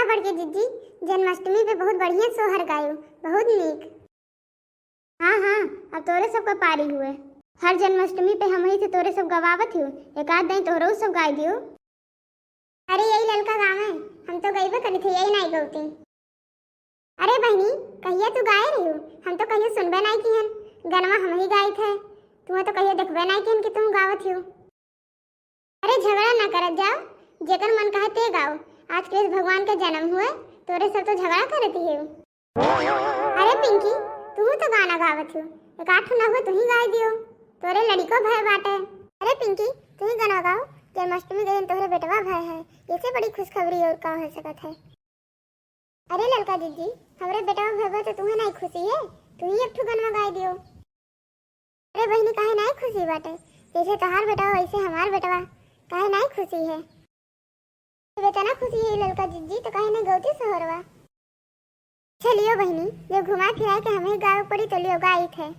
बड़के जीजी जन्माष्टमी पे बहुत बढ़िया सोहर गायो, बहुत नीक। हाँ हाँ, अब तोरे सबका पारी हुए। हर जन्माष्टमी पे हम ही से तोरे सब गवावत हो, एक आध दिन तोरो सब गाय दियो। अरे यही ललका गाँव है, हम तो गईबे करी थे, यही नहीं गौती। अरे बहनी कहिया तू गाय रही हो, हम तो कहियो सुनबे नहीं किहन, गनवा हम ही गाय थे, तुम्हें तो कहियो देखबे नहीं किहन कि तुम गावत हो। अरे झगड़ा ना करत जाओ, जेकर मन कहे ते गाओ। आज कृष्ण भगवान का जन्म हुए, तोरे सब तो झगड़ा करती है। अरे पिंकी तू तो गाना गावत हो, एक आठ ना हुए तू ही गाय दियो, तोरे लड़को भय बाटे। अरे पिंकी तू ही गाना गाओ, जन्माष्टमी के दिन तोहरे बेटवा भय है, इससे बड़ी खुशखबरी और का हो सकत है। अरे ललका दीदी हमरे बेटवा भय तो तुम्हें नहीं खुशी है, तू ही एक ठो गाना गाय दियो। अरे बहनी काहे नहीं खुशी बाटे, जैसे तोहार बेटवा वैसे हमार बेटवा, काहे नहीं खुशी है। बेतना खुशी है ललका जीजी तो कहीं नहीं गौती सोहरवा। चलियो बहनी जो घुमा फिरा के हमें गाँव पड़ी तो लियो गाई थे।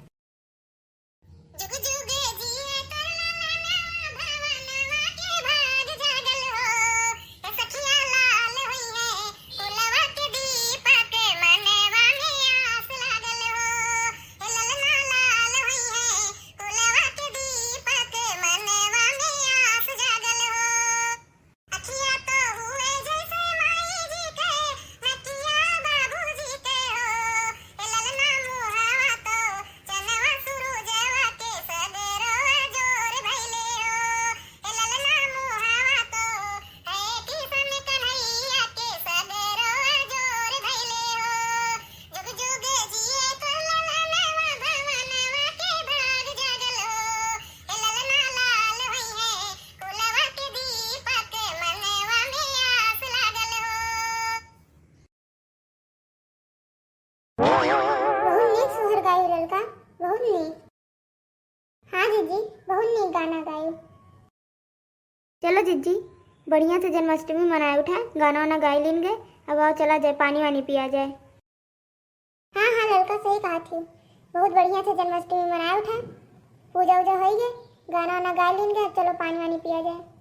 बहुत नीक। हाँ जीजी बहुत नीक गाना गायो। चलो जीजी बढ़िया से जन्माष्टमी मनाए उठा, गाना वाना गाय लीन गए, अब आओ चला जाए पानी वानी पिया जाए। हाँ हाँ लड़का सही कहा थी, बहुत बढ़िया से जन्माष्टमी मनाए उठा, पूजा वूजा हो गए, गाना वाना गाय लीन गए, चलो पानी वानी पिया जाए।